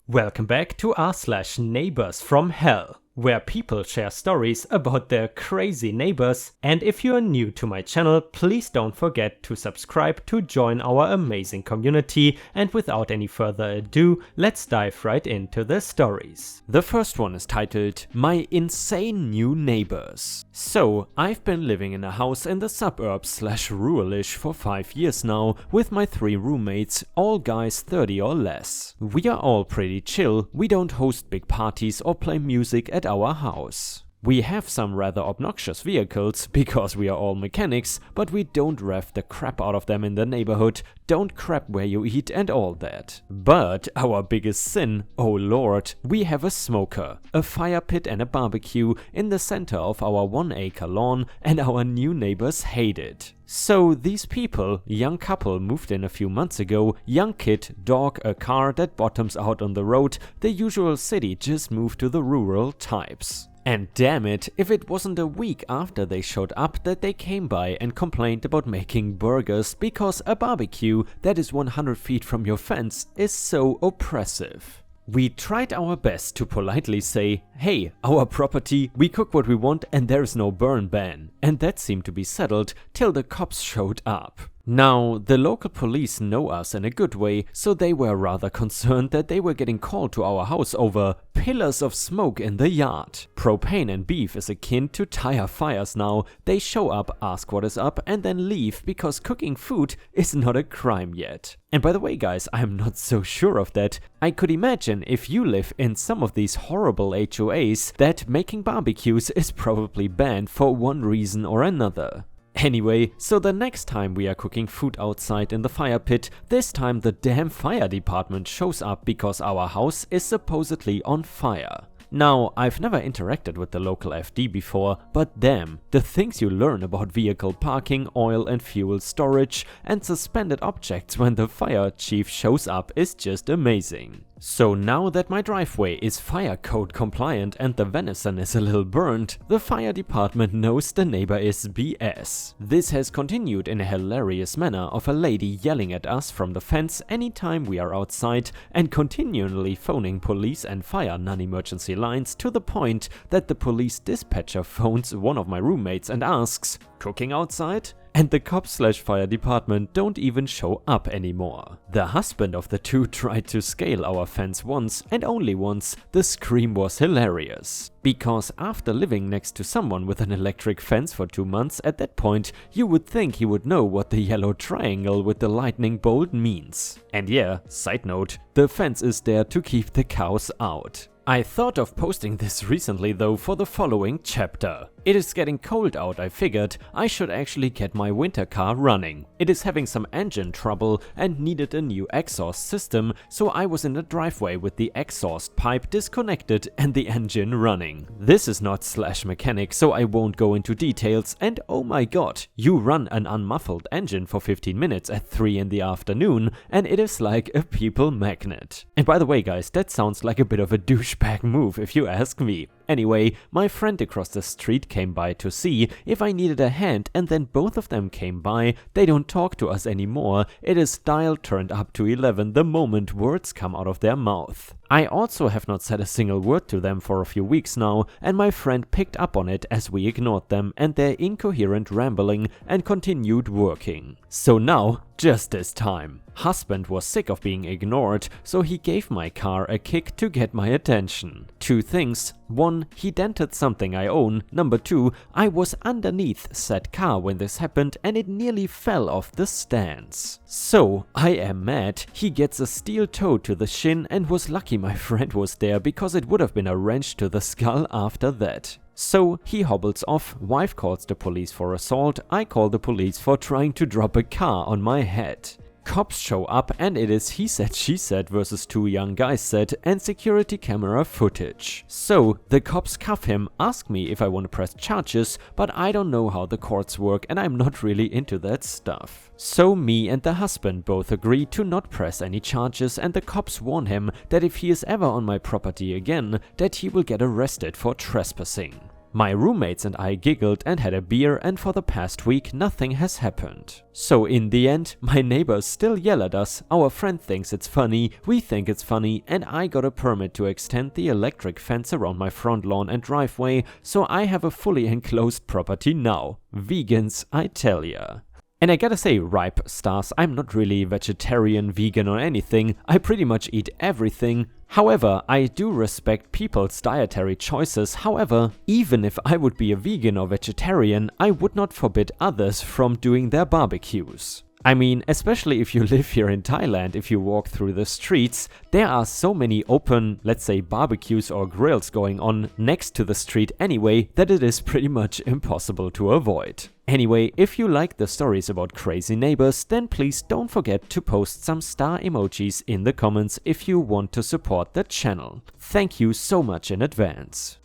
Welcome back to r/neighbors from hell, where people share stories about their crazy neighbors. And if you are new to my channel, please don't forget to subscribe to join our amazing community. And without any further ado, let's dive right into the stories. The first one is titled My Insane New Neighbors. So, I've been living in a house in the suburbs/ruralish for 5 years now with my 3 roommates, all guys 30 or less. We are all pretty chill, we don't host big parties or play music at our house. We have some rather obnoxious vehicles because we are all mechanics, but we don't rev the crap out of them in the neighborhood, don't crap where you eat and all that. But our biggest sin, oh lord, we have a smoker, a fire pit and a barbecue in the center of our 1-acre lawn, and our new neighbors hate it. So these people, young couple moved in a few months ago, young kid, dog, a car that bottoms out on the road, the usual city just moved to the rural types. And damn it, if it wasn't a week after they showed up that they came by and complained about making burgers because a barbecue that is 100 feet from your fence is so oppressive. We tried our best to politely say, hey, our property, we cook what we want and there's no burn ban. And that seemed to be settled till the cops showed up. Now, the local police know us in a good way, so they were rather concerned that they were getting called to our house over pillars of smoke in the yard. Propane and beef is akin to tire fires now. They show up, ask what is up, and then leave because cooking food is not a crime yet. And by the way guys, I'm not so sure of that. I could imagine if you live in some of these horrible HOAs that making barbecues is probably banned for one reason or another. Anyway, so the next time we are cooking food outside in the fire pit, this time the damn fire department shows up because our house is supposedly on fire. Now, I've never interacted with the local FD before, but damn, the things you learn about vehicle parking, oil and fuel storage, and suspended objects when the fire chief shows up is just amazing. So now that my driveway is fire code compliant and the venison is a little burned, the fire department knows the neighbor is BS. This has continued in a hilarious manner of a lady yelling at us from the fence anytime we are outside and continually phoning police and fire non-emergency lines to the point that the police dispatcher phones one of my roommates and asks, "Cooking outside?" And the cops/fire department don't even show up anymore. The husband of the two tried to scale our fence once, and only once. The scream was hilarious. Because after living next to someone with an electric fence for 2 months, at that point you would think he would know what the yellow triangle with the lightning bolt means. And yeah, side note, the fence is there to keep the cows out. I thought of posting this recently though for the following chapter. It is getting cold out, I figured I should actually get my winter car running. It is having some engine trouble and needed a new exhaust system, so I was in the driveway with the exhaust pipe disconnected and the engine running. This is not /mechanic, so I won't go into details, and oh my god, you run an unmuffled engine for 15 minutes at 3 in the afternoon and it is like a people magnet. And by the way guys, that sounds like a bit of a douchebag move if you ask me. Anyway, my friend across the street came by to see if I needed a hand and then both of them came by. They don't talk to us anymore. It is dial turned up to 11 the moment words come out of their mouth. I also have not said a single word to them for a few weeks now, and my friend picked up on it as we ignored them and their incoherent rambling and continued working. So now, just this time. Husband was sick of being ignored, so he gave my car a kick to get my attention. 2 things. 1, he dented something I own. Number 2, I was underneath said car when this happened and it nearly fell off the stands. So, I am mad. He gets a steel toe to the shin and was lucky my friend was there because it would have been a wrench to the skull after that. So he hobbles off, wife calls the police for assault, I call the police for trying to drop a car on my head. Cops show up and it is he said she said versus 2 young guys said and security camera footage. So the cops cuff him, ask me if I want to press charges, but I don't know how the courts work and I'm not really into that stuff. So me and the husband both agree to not press any charges, and the cops warn him that if he is ever on my property again, that he will get arrested for trespassing. My roommates and I giggled and had a beer, and for the past week nothing has happened. So in the end, my neighbors still yell at us, our friend thinks it's funny, we think it's funny, and I got a permit to extend the electric fence around my front lawn and driveway, so I have a fully enclosed property now. Vegans, I tell ya. And I gotta say, Ripe Stars, I'm not really vegetarian, vegan or anything, I pretty much eat everything. However, I do respect people's dietary choices. However, even if I would be a vegan or vegetarian, I would not forbid others from doing their barbecues. I mean, especially if you live here in Thailand, if you walk through the streets, there are so many open, let's say, barbecues or grills going on next to the street anyway, that it is pretty much impossible to avoid. Anyway, if you like the stories about crazy neighbors, then please don't forget to post some star emojis in the comments if you want to support the channel. Thank you so much in advance.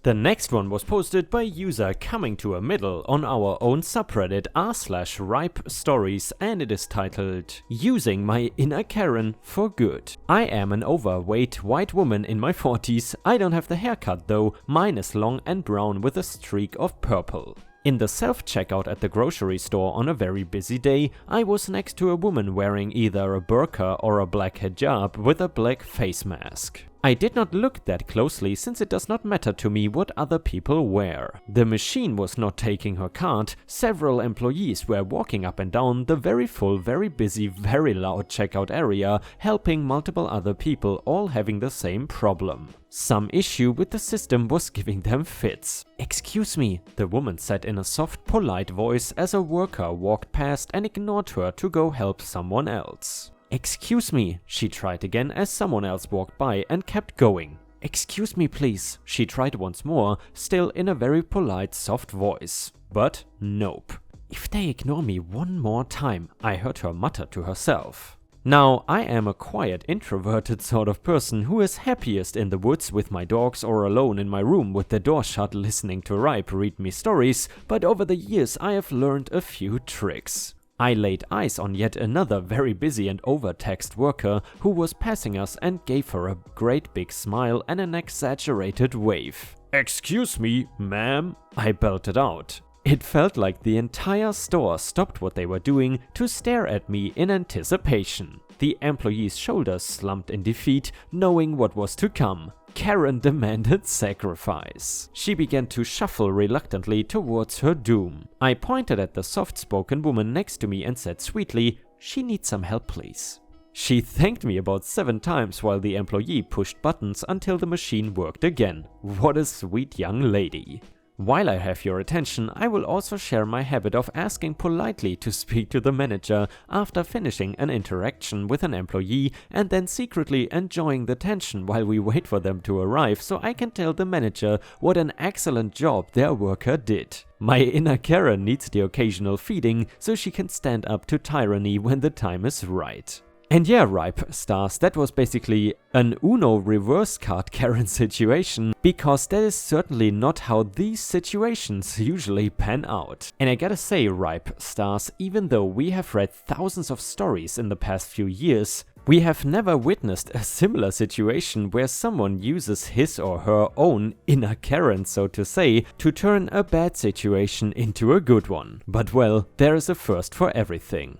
The next one was posted by user Coming to a Middle on our own subreddit r/ripe stories, and it is titled Using My Inner Karen for Good. I am an overweight white woman in my 40s. I don't have the haircut though, mine is long and brown with a streak of purple. In the self-checkout at the grocery store on a very busy day, I was next to a woman wearing either a burqa or a black hijab with a black face mask. I did not look that closely since it does not matter to me what other people wear. The machine was not taking her card, several employees were walking up and down the very full, very busy, very loud checkout area, helping multiple other people all having the same problem. Some issue with the system was giving them fits. "Excuse me," the woman said in a soft, polite voice as a worker walked past and ignored her to go help someone else. "Excuse me," she tried again as someone else walked by and kept going. "Excuse me please," she tried once more, still in a very polite, soft voice. But nope. "If they ignore me one more time," I heard her mutter to herself. Now, I am a quiet, introverted sort of person who is happiest in the woods with my dogs or alone in my room with the door shut listening to Ripe read me stories, but over the years I have learned a few tricks. I laid eyes on yet another very busy and overtaxed worker who was passing us and gave her a great big smile and an exaggerated wave. "Excuse me, ma'am," I belted out. It felt like the entire store stopped what they were doing to stare at me in anticipation. The employee's shoulders slumped in defeat, knowing what was to come. Karen demanded sacrifice. She began to shuffle reluctantly towards her doom. I pointed at the soft-spoken woman next to me and said sweetly, "She needs some help, please." She thanked me about 7 times while the employee pushed buttons until the machine worked again. What a sweet young lady. While I have your attention, I will also share my habit of asking politely to speak to the manager after finishing an interaction with an employee and then secretly enjoying the tension while we wait for them to arrive so I can tell the manager what an excellent job their worker did. My inner Karen needs the occasional feeding so she can stand up to tyranny when the time is right. And yeah, Ripe Stars, that was basically an Uno reverse card Karen situation, because that is certainly not how these situations usually pan out. And I gotta say, Ripe Stars, even though we have read thousands of stories in the past few years, we have never witnessed a similar situation where someone uses his or her own inner Karen, so to say, to turn a bad situation into a good one. But well, there is a first for everything.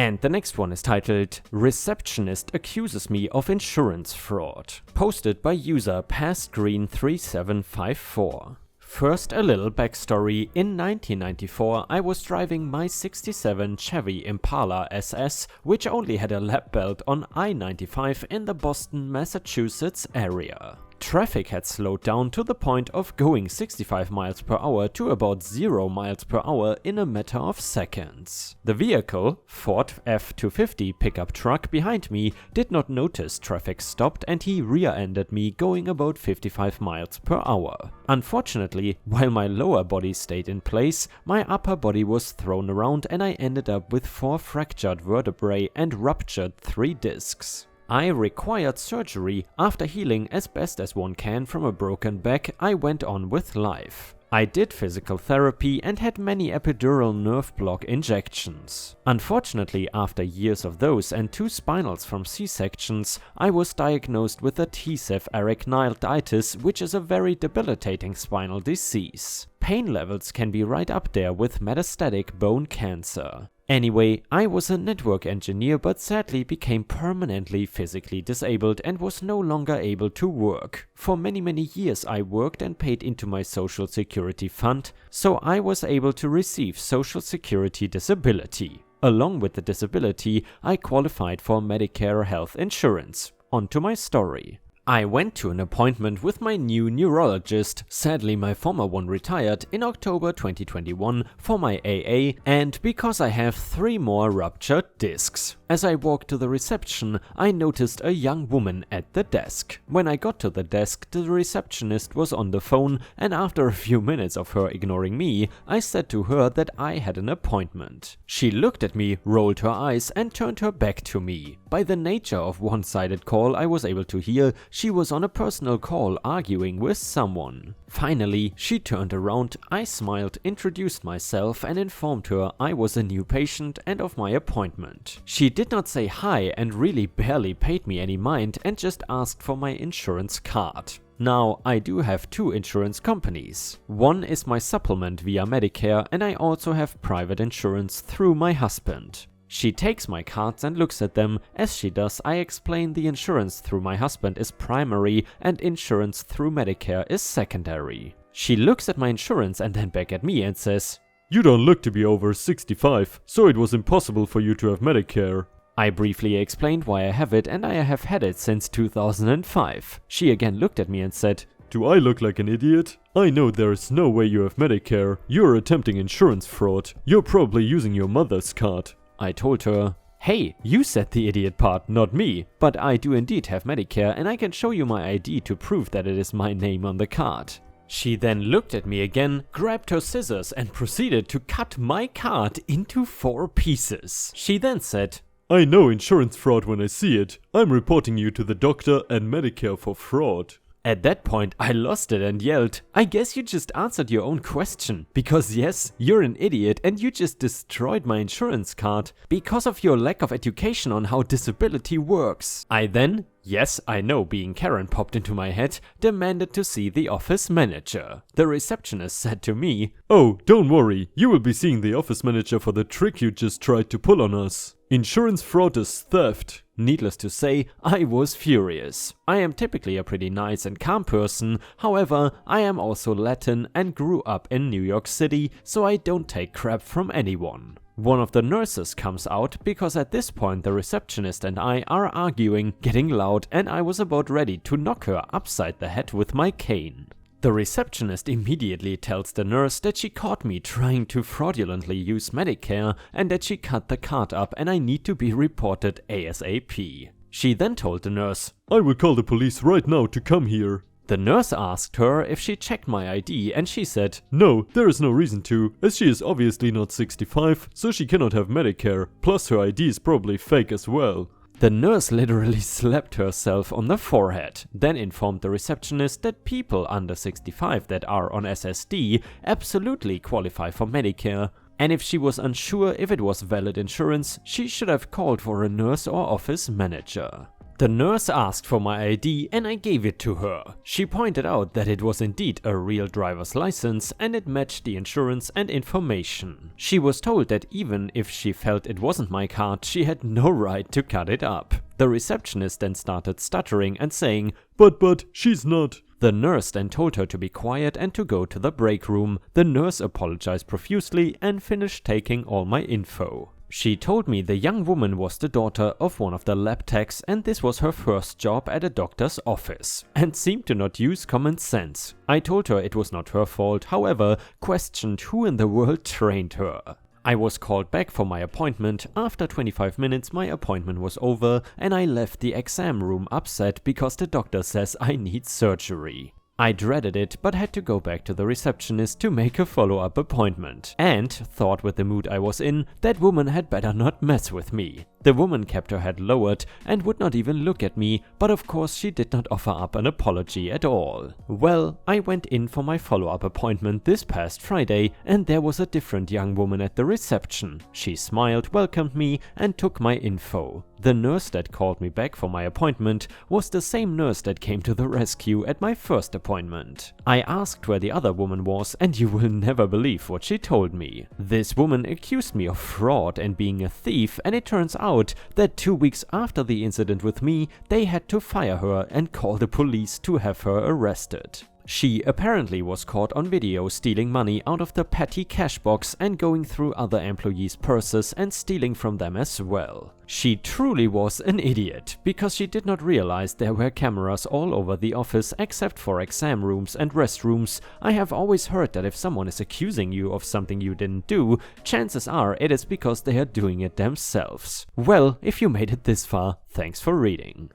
And the next one is titled Receptionist Accuses Me of Insurance Fraud, posted by user PastGreen3754. First, a little backstory. In 1994, I was driving my 67 Chevy Impala SS, which only had a lap belt on I-95 in the Boston, Massachusetts area. Traffic had slowed down to the point of going 65 miles per hour to about 0 miles per hour in a matter of seconds. The vehicle, Ford F-250 pickup truck behind me, did not notice traffic stopped and he rear-ended me going about 55 miles per hour. Unfortunately, while my lower body stayed in place, my upper body was thrown around and I ended up with 4 fractured vertebrae and ruptured 3 discs. I required surgery. After healing as best as one can from a broken back, I went on with life. I did physical therapy and had many epidural nerve block injections. Unfortunately, after years of those and 2 spinals from C-sections, I was diagnosed with a T-cef arachnoiditis, which is a very debilitating spinal disease. Pain levels can be right up there with metastatic bone cancer. Anyway, I was a network engineer but sadly became permanently physically disabled and was no longer able to work. For many years I worked and paid into my social security fund, so I was able to receive social security disability. Along with the disability, I qualified for Medicare health insurance. On to my story. I went to an appointment with my new neurologist, sadly my former one retired, in October 2021 for my AA, and because I have 3 more ruptured discs. As I walked to the reception, I noticed a young woman at the desk. When I got to the desk, the receptionist was on the phone, and after a few minutes of her ignoring me, I said to her that I had an appointment. She looked at me, rolled her eyes, and turned her back to me. By the nature of one-sided call, I was able to hear she was on a personal call arguing with someone. Finally, she turned around, I smiled, introduced myself and informed her I was a new patient and of my appointment. She did not say hi and really barely paid me any mind and just asked for my insurance card. Now, I do have 2 insurance companies. One is my supplement via Medicare and I also have private insurance through my husband. She takes my cards and looks at them. As she does, I explain the insurance through my husband is primary and insurance through Medicare is secondary. She looks at my insurance and then back at me and says, "You don't look to be over 65, so it was impossible for you to have Medicare." I briefly explained why I have it and I have had it since 2005. She again looked at me and said, "Do I look like an idiot? I know there is no way you have Medicare. You're attempting insurance fraud. You're probably using your mother's card." I told her, "Hey, you said the idiot part, not me. But I do indeed have Medicare and I can show you my ID to prove that it is my name on the card." She then looked at me again, grabbed her scissors and proceeded to cut my card into 4 pieces. She then said, "I know insurance fraud when I see it. I'm reporting you to the doctor and Medicare for fraud." At that point, I lost it and yelled, "I guess you just answered your own question. Because yes, you're an idiot and you just destroyed my insurance card because of your lack of education on how disability works." I then, yes, I know being Karen popped into my head, demanded to see the office manager. The receptionist said to me, "Oh, don't worry. You will be seeing the office manager for the trick you just tried to pull on us. Insurance fraud is theft." Needless to say, I was furious. I am typically a pretty nice and calm person, however, I am also Latin and grew up in New York City, so I don't take crap from anyone. One of the nurses comes out because at this point the receptionist and I are arguing, getting loud, and I was about ready to knock her upside the head with my cane. The receptionist immediately tells the nurse that she caught me trying to fraudulently use Medicare and that she cut the card up and I need to be reported ASAP. She then told the nurse, "I will call the police right now to come here." The nurse asked her if she checked my ID and she said, "No, there is no reason to, as she is obviously not 65, so she cannot have Medicare, plus her ID is probably fake as well." The nurse literally slapped herself on the forehead, then informed the receptionist that people under 65 that are on SSD absolutely qualify for Medicare, and if she was unsure if it was valid insurance, she should have called for a nurse or office manager. The nurse asked for my ID and I gave it to her. She pointed out that it was indeed a real driver's license and it matched the insurance and information. She was told that even if she felt it wasn't my card, she had no right to cut it up. The receptionist then started stuttering and saying, But, she's not." The nurse then told her to be quiet and to go to the break room. The nurse apologized profusely and finished taking all my info. She told me the young woman was the daughter of one of the lab techs and this was her first job at a doctor's office, and seemed to not use common sense. I told her it was not her fault, however, questioned who in the world trained her. I was called back for my appointment. After 25 minutes my appointment was over and I left the exam room upset because the doctor says I need surgery. I dreaded it, but had to go back to the receptionist to make a follow-up appointment, and thought with the mood I was in, that woman had better not mess with me. The woman kept her head lowered and would not even look at me, but of course she did not offer up an apology at all. Well, I went in for my follow-up appointment this past Friday and there was a different young woman at the reception. She smiled, welcomed me and took my info. The nurse that called me back for my appointment was the same nurse that came to the rescue at my first appointment. I asked where the other woman was and you will never believe what she told me. This woman accused me of fraud and being a thief, and it turns out that 2 weeks after the incident with me, they had to fire her and call the police to have her arrested. She apparently was caught on video stealing money out of the petty cash box and going through other employees' purses and stealing from them as well. She truly was an idiot, because she did not realize there were cameras all over the office except for exam rooms and restrooms. I have always heard that if someone is accusing you of something you didn't do, chances are it is because they are doing it themselves. Well, if you made it this far, thanks for reading.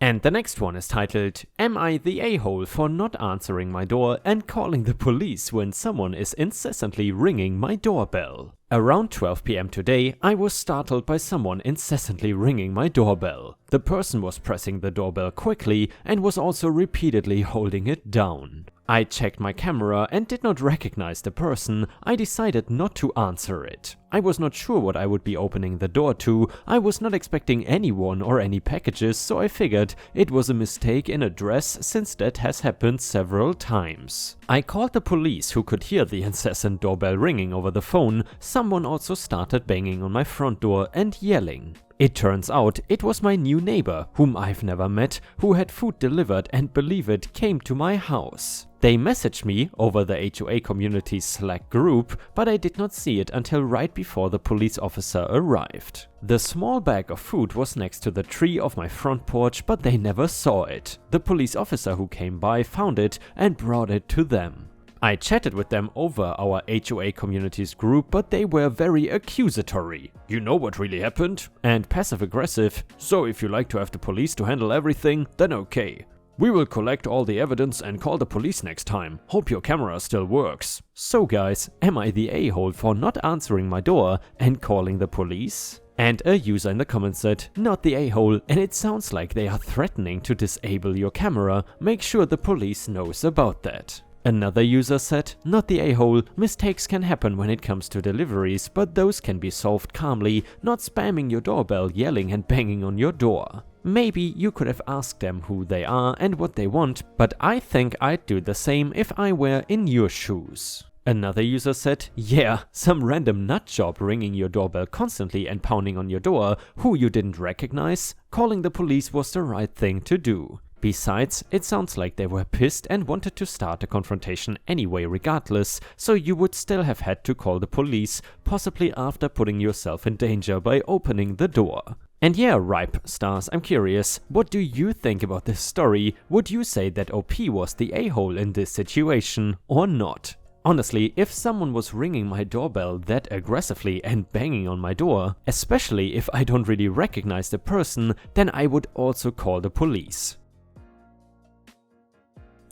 And the next one is titled, Am I the a-hole for not answering my door and calling the police when someone is incessantly ringing my doorbell? Around 12 PM today, I was startled by someone incessantly ringing my doorbell. The person was pressing the doorbell quickly and was also repeatedly holding it down. I checked my camera and did not recognize the person. I decided not to answer it. I was not sure what I would be opening the door to. I was not expecting anyone or any packages, so I figured it was a mistake in address since that has happened several times. I called the police, who could hear the incessant doorbell ringing over the phone. Someone also started banging on my front door and yelling. It turns out it was my new neighbor, whom I've never met, who had food delivered and, believe it, came to my house. They messaged me over the HOA community's Slack group, but I did not see it until right before the police officer arrived. The small bag of food was next to the tree of my front porch, but they never saw it. The police officer who came by found it and brought it to them. I chatted with them over our HOA communities group, but they were very accusatory. You know what really happened? And passive-aggressive. So if you like to have the police to handle everything, then okay. We will collect all the evidence and call the police next time. Hope your camera still works. So guys, am I the a-hole for not answering my door and calling the police? And a user in the comments said, not the a-hole, and it sounds like they are threatening to disable your camera. Make sure the police knows about that. Another user said, not the a-hole, mistakes can happen when it comes to deliveries, but those can be solved calmly, not spamming your doorbell, yelling and banging on your door. Maybe you could have asked them who they are and what they want, but I think I'd do the same if I were in your shoes. Another user said, yeah, some random nutjob ringing your doorbell constantly and pounding on your door, who you didn't recognize. Calling the police was the right thing to do. Besides, it sounds like they were pissed and wanted to start a confrontation anyway regardless, so you would still have had to call the police, possibly after putting yourself in danger by opening the door. And yeah, Ripe Stars, I'm curious, what do you think about this story? Would you say that OP was the a-hole in this situation or not? Honestly, if someone was ringing my doorbell that aggressively and banging on my door, especially if I don't really recognize the person, then I would also call the police.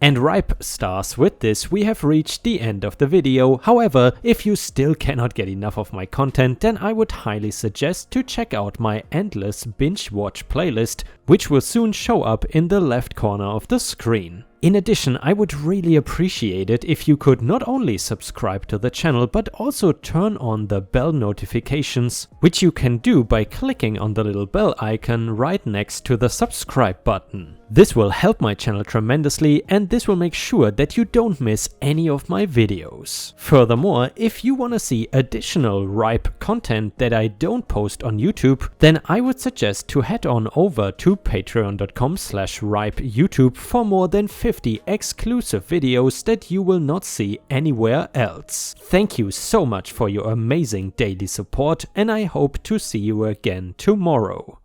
And Ripe Stars, with this we have reached the end of the video. However, if you still cannot get enough of my content, then I would highly suggest to check out my endless binge watch playlist, which will soon show up in the left corner of the screen. In addition, I would really appreciate it if you could not only subscribe to the channel, but also turn on the bell notifications, which you can do by clicking on the little bell icon right next to the subscribe button. This will help my channel tremendously, and this will make sure that you don't miss any of my videos. Furthermore, if you want to see additional Ripe content that I don't post on YouTube, then I would suggest to head on over to patreon.com/ripeyoutube for more than 50 exclusive videos that you will not see anywhere else. Thank you so much for your amazing daily support, and I hope to see you again tomorrow.